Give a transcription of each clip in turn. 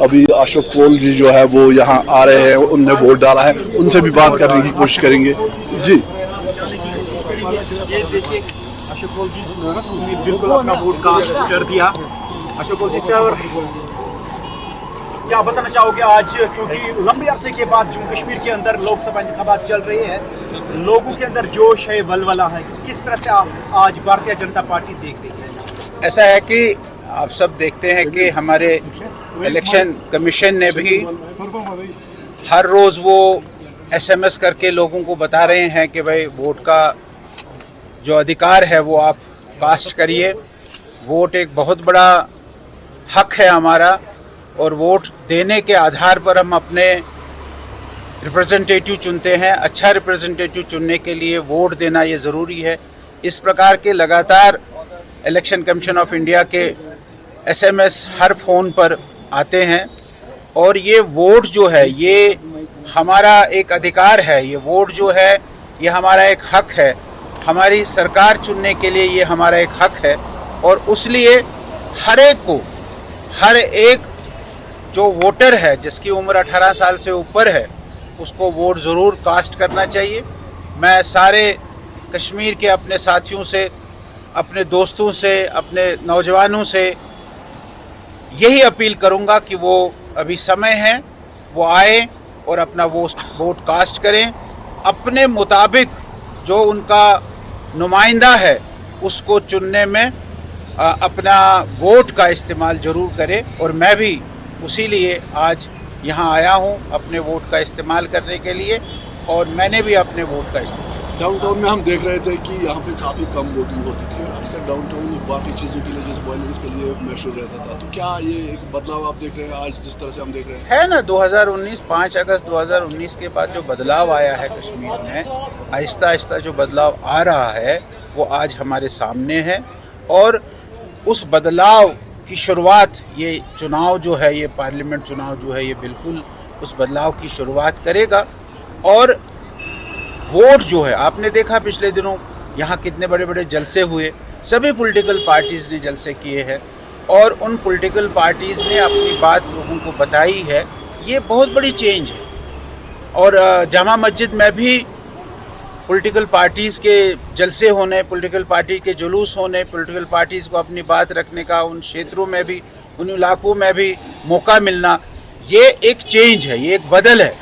अभी अशोक कोल जी जो है वो यहाँ आ रहे हैं, उनने वोट डाला है, उनसे भी बात करने की कोशिश करेंगे। जी ये देखिए अशोक कोल जी बिल्कुल अपना वोट कास्ट कर दिया। अशोक कोल जी सर, क्या बताना चाहोगे आज, क्योंकि लंबे अरसे के बाद जम्मू कश्मीर के अंदर लोकसभा इंतखाबात चल रहे हैं, लोगों के अंदर जोश है, वलवला है, किस तरह से आप आज भारतीय जनता पार्टी देख रही है? ऐसा है कि आप सब देखते हैं कि हमारे इलेक्शन कमीशन ने भी हर रोज़ वो SMS करके लोगों को बता रहे हैं कि भाई वोट का जो अधिकार है वो आप कास्ट करिए। वोट एक बहुत बड़ा हक है हमारा, और वोट देने के आधार पर हम अपने रिप्रेजेंटेटिव चुनते हैं। अच्छा रिप्रेजेंटेटिव चुनने के लिए वोट देना ये ज़रूरी है। इस प्रकार के लगातार इलेक्शन कमीशन ऑफ इंडिया के SMS हर फ़ोन पर आते हैं, और ये वोट जो है ये हमारा एक अधिकार है। ये वोट जो है ये हमारा एक हक है। हमारी सरकार चुनने के लिए ये हमारा एक हक है, और उसलिए हर एक जो वोटर है जिसकी उम्र 18 साल से ऊपर है उसको वोट ज़रूर कास्ट करना चाहिए। मैं सारे कश्मीर के अपने साथियों से, अपने दोस्तों से, अपने नौजवानों से यही अपील करूंगा कि वो अभी समय है, वो आए और अपना वोट कास्ट करें। अपने मुताबिक जो उनका नुमाइंदा है उसको चुनने में अपना वोट का इस्तेमाल ज़रूर करें, और मैं भी उसी लिए आज यहाँ आया हूँ अपने वोट का इस्तेमाल करने के लिए, और मैंने भी अपने वोट का इस्तेमाल। डाउनटाउन में हम देख रहे थे कि यहाँ पे काफ़ी कम वोटिंग होती थी, और अक्सर डाउनटाउन बाकी चीज़ों के लिए, जैसे वायलेंस के लिए मशहूर रहता था। तो क्या ये एक बदलाव आप देख रहे हैं आज जिस तरह से हम देख रहे हैं? है ना, 5 अगस्त 2019 के बाद जो बदलाव आया है कश्मीर में, आहिस्ता आहिस्ता जो बदलाव आ रहा है वो आज हमारे सामने है, और उस बदलाव की शुरुआत ये चुनाव जो है, ये पार्लियामेंट चुनाव जो है, ये बिल्कुल उस बदलाव की शुरुआत करेगा। और वोट जो है, आपने देखा पिछले दिनों यहाँ कितने बड़े बड़े जलसे हुए, सभी पॉलिटिकल पार्टीज़ ने जलसे किए हैं, और उन पॉलिटिकल पार्टीज़ ने अपनी बात लोगों को बताई है। ये बहुत बड़ी चेंज है। और जामा मस्जिद में भी पॉलिटिकल पार्टीज़ के जलसे होने, पॉलिटिकल पार्टी के जुलूस होने, पॉलिटिकल पार्टीज़ को अपनी बात रखने का उन क्षेत्रों में भी, उन इलाकों में भी मौका मिलना, ये एक चेंज है, ये एक बदल है।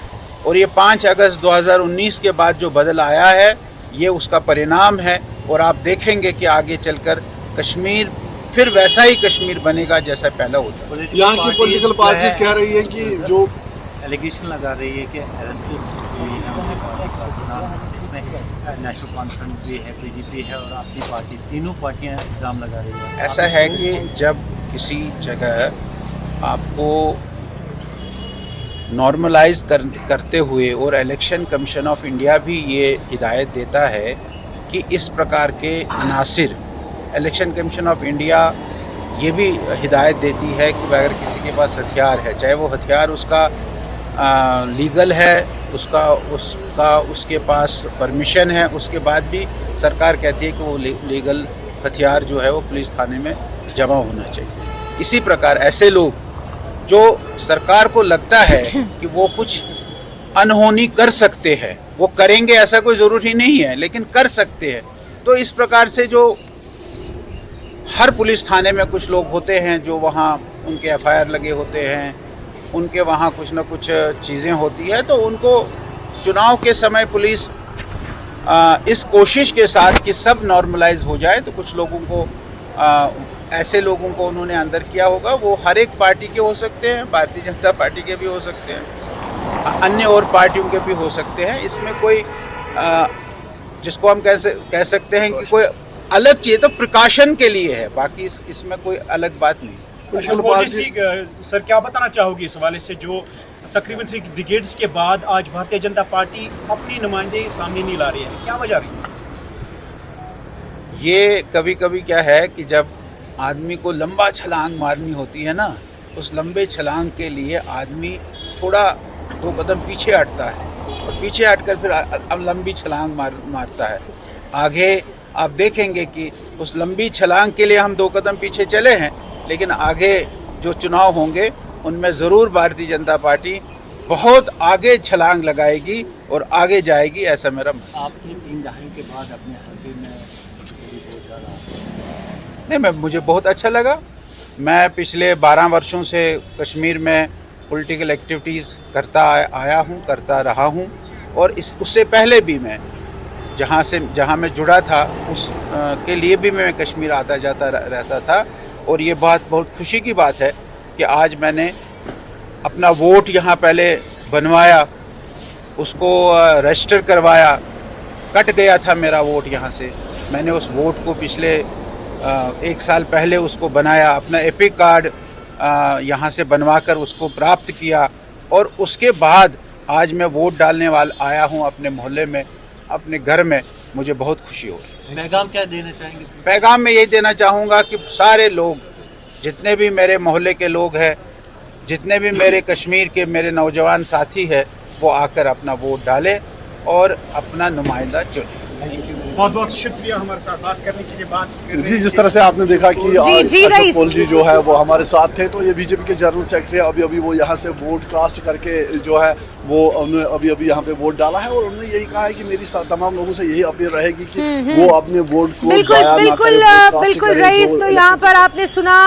और ये 5 अगस्त 2019 के बाद जो बदल आया है ये उसका परिणाम है, और आप देखेंगे कि आगे चलकर कश्मीर फिर वैसा ही कश्मीर बनेगा जैसा पहला होता है। यहाँ की पॉलिटिकल पार्टीज कह रही है कि जो एलिगेशन लगा रही है कि अरेस्ट्स हुई है उनकी पार्टी के साथ, जिसमें नेशनल कॉन्फ्रेंस भी है, PDP है और अपनी पार्टी, तीनों पार्टियां इल्ज़ाम लगा रही है। ऐसा है कि जब किसी जगह आपको नॉर्मलाइज करते हुए, और इलेक्शन कमीशन ऑफ इंडिया भी ये हिदायत देता है कि इस प्रकार के अनासिर, इलेक्शन कमीशन ऑफ इंडिया ये भी हिदायत देती है कि अगर किसी के पास हथियार है, चाहे वो हथियार उसका लीगल है, उसके पास परमिशन है, उसके बाद भी सरकार कहती है कि वो लीगल हथियार जो है वो पुलिस थाने में जमा होना चाहिए। इसी प्रकार ऐसे लोग जो सरकार को लगता है कि वो कुछ अनहोनी कर सकते हैं, वो करेंगे, ऐसा कोई ज़रूरी नहीं है, लेकिन कर सकते हैं। तो इस प्रकार से जो हर पुलिस थाने में कुछ लोग होते हैं जो वहाँ उनके FIR लगे होते हैं, उनके वहाँ कुछ ना कुछ चीज़ें होती है, तो उनको चुनाव के समय पुलिस इस कोशिश के साथ कि सब नॉर्मलाइज हो जाए, तो कुछ लोगों को ऐसे लोगों को उन्होंने अंदर किया होगा। वो हर एक पार्टी के हो सकते हैं, भारतीय जनता पार्टी के भी हो सकते हैं, अन्य और पार्टियों के भी हो सकते हैं। इसमें कोई जिसको हम कह सकते हैं कि कोई अलग चीज़ तो प्रिकॉशन के लिए है, बाकी इसमें कोई अलग बात नहीं। सर, क्या बताना चाहोगे इस हवाले से, जो तकरीबन 3 डिकेड्स के बाद आज भारतीय जनता पार्टी अपनी नुमाइंदे सामने नहीं ला रही है, क्या वजह रही है? ये कभी कभी क्या है कि जब आदमी को लंबा छलांग मारनी होती है ना, उस लंबे छलांग के लिए आदमी थोड़ा 2 कदम पीछे हटता है, और पीछे हटकर फिर अब लंबी छलांग मारता है। आगे आप देखेंगे कि उस लंबी छलांग के लिए हम 2 कदम पीछे चले हैं, लेकिन आगे जो चुनाव होंगे उनमें ज़रूर भारतीय जनता पार्टी बहुत आगे छलांग लगाएगी और आगे जाएगी, ऐसा मेरा मानना है। आपने 3 दहाई के बाद अपने हल्के में वोट डाला। नहीं, मुझे बहुत अच्छा लगा। मैं पिछले 12 वर्षों से कश्मीर में पॉलिटिकल एक्टिविटीज़ आया हूँ, करता रहा हूँ, और उससे पहले भी मैं जहाँ मैं जुड़ा था उस के लिए भी मैं कश्मीर आता जाता रहता था। और ये बात बहुत खुशी की बात है कि आज मैंने अपना वोट यहाँ पहले बनवाया, उसको रजिस्टर करवाया, कट गया था मेरा वोट यहाँ से। मैंने उस वोट को पिछले 1 साल पहले उसको बनाया, अपना एपिक कार्ड यहाँ से बनवाकर उसको प्राप्त किया, और उसके बाद आज मैं वोट डालने आया हूँ अपने मोहल्ले में, अपने घर में। मुझे बहुत खुशी हो रही है। पैगाम क्या देना चाहेंगे? पैगाम में यही देना चाहूँगा कि सारे लोग, जितने भी मेरे मोहल्ले के लोग हैं, जितने भी मेरे कश्मीर के मेरे नौजवान साथी हैं, वो आकर अपना वोट डालें और अपना नुमाइंदा चुनें। बहुत बहुत शुक्रिया हमारे साथ बात करने के लिए। बात जी, जिस तरह से आपने देखा कि आज अशोक कौल जी जो है वो हमारे साथ थे, तो ये बीजेपी के जनरल सेक्रेटरी अभी वो यहाँ से वोट कास्ट करके जो है वो उन्होंने अभी यहाँ पे वोट डाला है, और उन्होंने यही कहा है कि मेरी तमाम लोगों से यही अपील रहेगी कि वो अपने वोट को जाया ना करें। बिल्कुल रईस, तो यहाँ पर आपने सुना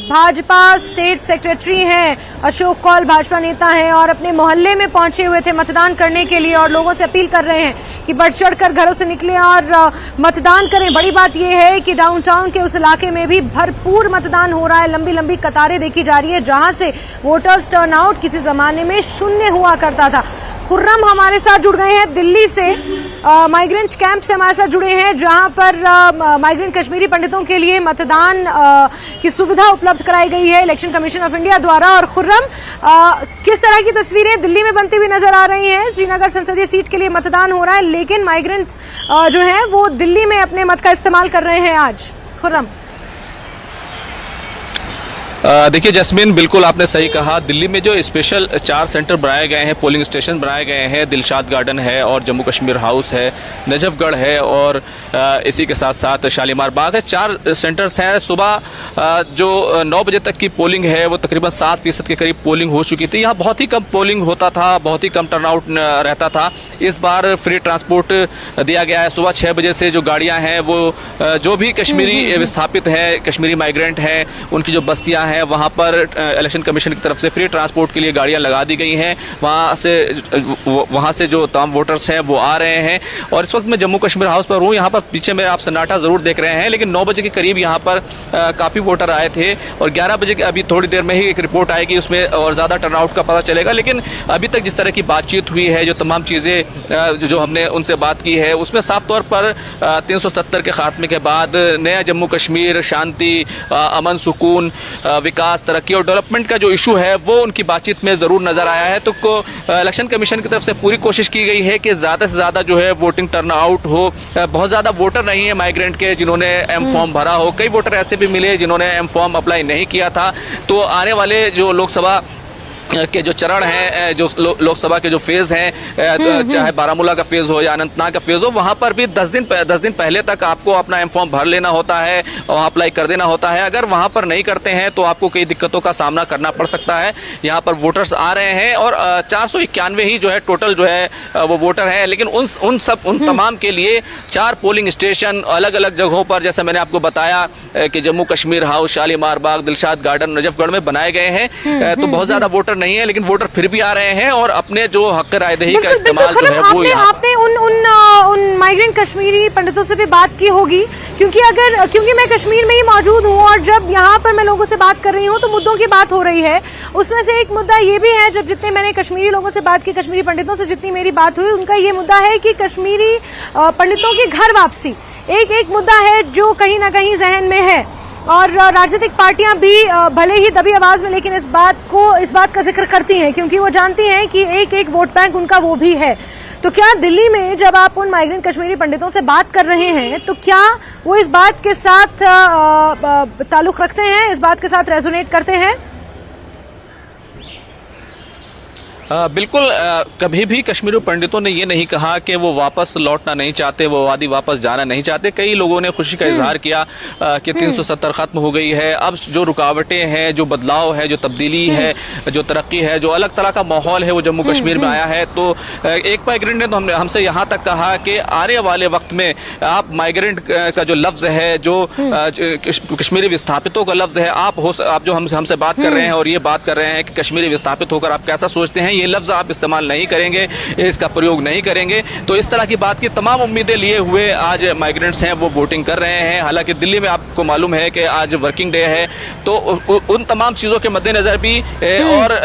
भाजपा स्टेट सेक्रेटरी हैं अशोक कौल, भाजपा नेता हैं, और अपने मोहल्ले में पहुंचे हुए थे मतदान करने के लिए, और लोगों से अपील कर रहे हैं कि बढ़ चढ़कर घरों से निकलें और मतदान करें। बड़ी बात यह है कि डाउनटाउन के उस इलाके में भी भरपूर मतदान हो रहा है, लंबी लंबी कतारें देखी जा रही है, जहां से वोटर्स टर्नआउट किसी जमाने में शून्य हुआ करता था। खुर्रम हमारे साथ जुड़ गए हैं दिल्ली से, माइग्रेंट कैंप से हमारे साथ जुड़े हैं, जहां पर माइग्रेंट कश्मीरी पंडितों के लिए मतदान की सुविधा उपलब्ध कराई गई है इलेक्शन कमीशन ऑफ इंडिया द्वारा। और खुर्रम, किस तरह की तस्वीरें दिल्ली में बनती हुई नजर आ रही हैं? श्रीनगर संसदीय सीट के लिए मतदान हो रहा है, लेकिन माइग्रेंट्स जो हैं वो दिल्ली में अपने मत का इस्तेमाल कर रहे हैं आज। खुर्रम, देखिए जैस्मिन, बिल्कुल आपने सही कहा। दिल्ली में जो स्पेशल 4 सेंटर बनाए गए हैं, पोलिंग स्टेशन बनाए गए हैं, दिलशाद गार्डन है और जम्मू कश्मीर हाउस है, नजफगढ़ है और इसी के साथ साथ शालीमार बाग है। 4 सेंटर्स हैं। सुबह जो 9 बजे तक की पोलिंग है वो तकरीबन 7% के करीब पोलिंग हो चुकी थी। यहाँ बहुत ही कम पोलिंग होता था, बहुत ही कम टर्नआउट रहता था। इस बार फ्री ट्रांसपोर्ट दिया गया है। सुबह 6 बजे से जो गाड़ियाँ हैं वो जो भी कश्मीरी विस्थापित हैं, कश्मीरी माइग्रेंट हैं, उनकी जो बस्तियाँ हैं वहां पर इलेक्शन कमीशन की तरफ से फ्री ट्रांसपोर्ट के लिए गाड़ियां लगा दी गई हैं। वहां से जो तमाम वोटर्स हैं वो आ रहे हैं। और इस वक्त मैं जम्मू कश्मीर हाउस पर हूं। यहां पर पीछे में आप सन्नाटा जरूर देख रहे हैं, लेकिन 9 बजे के करीब यहां पर काफी वोटर आए थे, और 11 बजे अभी थोड़ी देर में ही एक रिपोर्ट आएगी, उसमें और ज्यादा टर्नआउट का पता चलेगा। लेकिन अभी तक जिस तरह की बातचीत हुई है, जो तमाम चीजें जो हमने उनसे बात की है, उसमें साफ तौर पर 377 के खात्मे के बाद नया जम्मू कश्मीर, शांति, अमन, सुकून, विकास, तरक्की और डेवलपमेंट का जो इशू है वो उनकी बातचीत में जरूर नजर आया है। तो इलेक्शन कमीशन की तरफ से पूरी कोशिश की गई है कि ज्यादा से ज्यादा जो है वोटिंग टर्नआउट हो। बहुत ज्यादा वोटर नहीं है माइग्रेंट के जिन्होंने एम फॉर्म भरा हो। कई वोटर ऐसे भी मिले जिन्होंने एम फॉर्म अप्लाई नहीं किया था। तो आने वाले जो लोकसभा के जो चरण हैं, जो लोकसभा के जो फेज हैं, चाहे बारामूला का फेज हो या अनंतनाग का फेज हो, वहां पर भी 10 दिन पहले तक आपको अपना एम फॉर्म भर लेना होता है, वहां अप्लाई कर देना होता है। अगर वहां पर नहीं करते हैं तो आपको कई दिक्कतों का सामना करना पड़ सकता है। यहाँ पर वोटर्स आ रहे हैं और 491 ही जो है टोटल जो है वो वोटर हैं, लेकिन उन तमाम के लिए 4 पोलिंग स्टेशन अलग अलग जगहों पर, जैसे मैंने आपको बताया कि जम्मू कश्मीर हाउस, शालीमार बाग, दिलशाद गार्डन, नजफगढ़ में बनाए गए हैं। तो बहुत ज्यादा वोटर नहीं है, लेकिन वोटर फिर भी आ रहे हैं और अपने जो हक रायदही का इस्तेमाल जो है वो आपने उन माइग्रेंट कश्मीरी पंडितों से भी बात की होगी, क्योंकि मैं कश्मीर में ही मौजूद हूँ, और जब यहाँ पर मैं लोगों से बात कर रही हूँ तो मुद्दों की बात हो रही है। उसमें से एक मुद्दा ये भी है, जब जितने मैंने कश्मीरी लोगों से बात की, कश्मीरी पंडितों से जितनी मेरी बात हुई, उनका ये मुद्दा है कि कश्मीरी पंडितों की घर वापसी एक मुद्दा है जो कहीं ना कहीं जहन में है। और राजनीतिक पार्टियां भी भले ही दबी आवाज में, लेकिन इस बात का जिक्र करती हैं, क्योंकि वो जानती हैं कि एक वोट बैंक उनका वो भी है। तो क्या दिल्ली में जब आप उन माइग्रेंट कश्मीरी पंडितों से बात कर रहे हैं, तो क्या वो इस बात के साथ ताल्लुक रखते हैं, इस बात के साथ रेजोनेट करते हैं? बिल्कुल कभी भी कश्मीरी पंडितों ने ये नहीं कहा कि वो वापस लौटना नहीं चाहते, वो वादी वापस जाना नहीं चाहते। कई लोगों ने खुशी का इजहार किया कि 370 खत्म हो गई है। अब जो रुकावटें हैं, जो बदलाव है, जो तब्दीली है, जो तरक्की है, जो अलग तरह का माहौल है वो जम्मू कश्मीर में आया है। तो एक माइग्रेंट ने तो हमसे यहाँ तक कहा कि आने वाले वक्त में आप माइग्रेंट का जो लफ्ज है, जो कश्मीरी विस्थापितों का लफ्ज है, आप जो हमसे बात कर रहे हैं और ये बात कर रहे हैं कि कश्मीरी विस्थापित होकर आप कैसा सोचते हैं, ये लफ्ज आप इस्तेमाल नहीं करेंगे, इसका प्रयोग नहीं करेंगे। तो इस तरह की बात की तमाम उम्मीदें लिए हुए आज माइग्रेंट्स हैं वो वोटिंग कर रहे हैं। हालांकि दिल्ली में आपको मालूम है कि आज वर्किंग डे है, तो उन तमाम चीज़ों के मद्देनजर भी और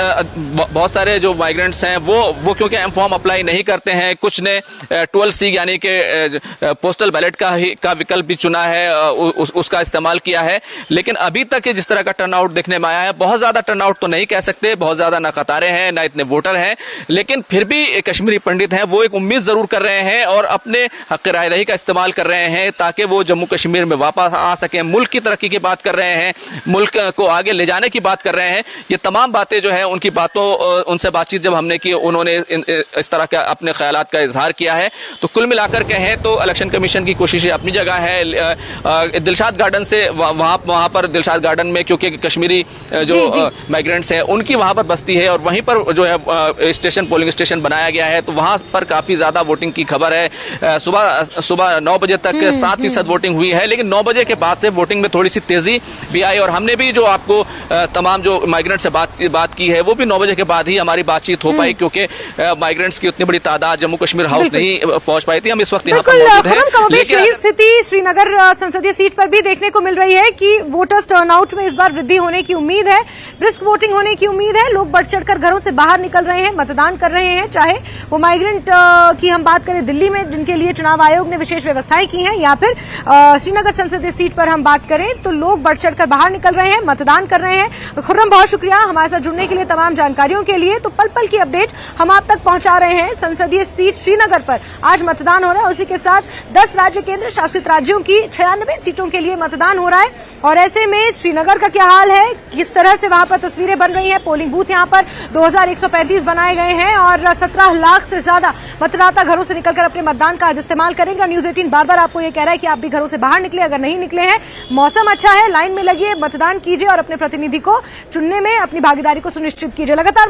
बहुत सारे जो माइग्रेंट्स हैं वो क्योंकि एम फॉर्म अप्लाई नहीं करते हैं, कुछ ने 12C यानी कि पोस्टल बैलेट का विकल्प भी चुना है, उसका इस्तेमाल किया है। लेकिन अभी तक जिस तरह का टर्नआउट देखने में आया है, बहुत ज़्यादा टर्नआउट तो नहीं कह सकते, बहुत ज़्यादा ना कतारें हैं ना इतने वोटर हैं, लेकिन फिर भी कश्मीरी पंडित हैं वो एक उम्मीद जरूर कर रहे हैं और अपने हक रायदही का इस्तेमाल कर रहे हैं ताकि वो जम्मू कश्मीर में वापस आ सकें। मुल्क की तरक्की की बात कर रहे हैं, मुल्क को आगे ले जाने की बात कर रहे हैं। ये तमाम बातें जो है उनकी बातों उनसे बातचीत जब हमने की, उन्होंने इस तरह का अपने ख्यालात का इजहार किया है। तो कुल मिलाकर कहें तो इलेक्शन कमीशन की कोशिशें अपनी जगह है। दिलशाद गार्डन से वहां पर दिलशाद गार्डन में क्योंकि कश्मीरी जो माइग्रेंट्स हैं उनकी वहां पर बस्ती है और वहीं पर जो है स्टेशन, पोलिंग स्टेशन बनाया गया है, तो वहां पर काफी ज्यादा वोटिंग की खबर है। सुबह 9 बजे तक 7% वोटिंग हुई है, लेकिन 9 बजे के बाद से वोटिंग में थोड़ी सी तेजी भी आई और हमने भी जो आपको तमाम जो माइग्रेंट से बात की है वो भी 9 बजे के बाद ही हमारी बातचीत हो पाई, क्योंकि माइग्रेंट्स की उतनी बड़ी तादाद जम्मू कश्मीर हाउस नहीं पहुंच पाई थी। हम इस वक्त यहाँ पर मौजूद हैं, लेकिन स्थिति श्रीनगर संसदीय सीट पर भी देखने को मिल रही है कि वोटर्स टर्नआउट में इस बार वृद्धि होने की उम्मीद है, ब्रिस्क वोटिंग होने की उम्मीद है। लोग बढ़ चढ़कर घरों से बाहर निकल रहे हैं, मतदान कर रहे हैं, चाहे वो माइग्रेंट की हम बात करें दिल्ली में जिनके लिए चुनाव आयोग ने विशेष व्यवस्थाएं की हैं, या फिर श्रीनगर संसदीय सीट पर हम बात करें तो लोग बढ़ चढ़कर बाहर निकल रहे हैं, मतदान कर रहे हैं। खुर्रम, बहुत शुक्रिया हमारे साथ जुड़ने के लिए, तमाम जानकारियों के लिए। तो पल पल की अपडेट हम आप तक पहुंचा रहे हैं। संसदीय सीट श्रीनगर पर आज मतदान हो रहा है, उसी के साथ 10 राज्य केंद्र शासित राज्यों की 96 सीटों के लिए मतदान हो रहा है। और ऐसे में श्रीनगर का क्या हाल है, किस तरह से वहां पर तस्वीरें बन रही हैं। पोलिंग बूथ यहां पर 2135 बनाए गए हैं और 17 लाख से ज्यादा मतदाता घरों से निकलकर अपने मतदान का आज इस्तेमाल करेंगे। न्यूज 18 बार बार आपको ये कह रहा है कि आप भी घरों से बाहर निकले, अगर नहीं निकले हैं, मौसम अच्छा है, लाइन में लगिए, मतदान कीजिए और अपने प्रतिनिधि को चुनने में अपनी भागीदारी को सुनिश्चित कीजिए। लगातार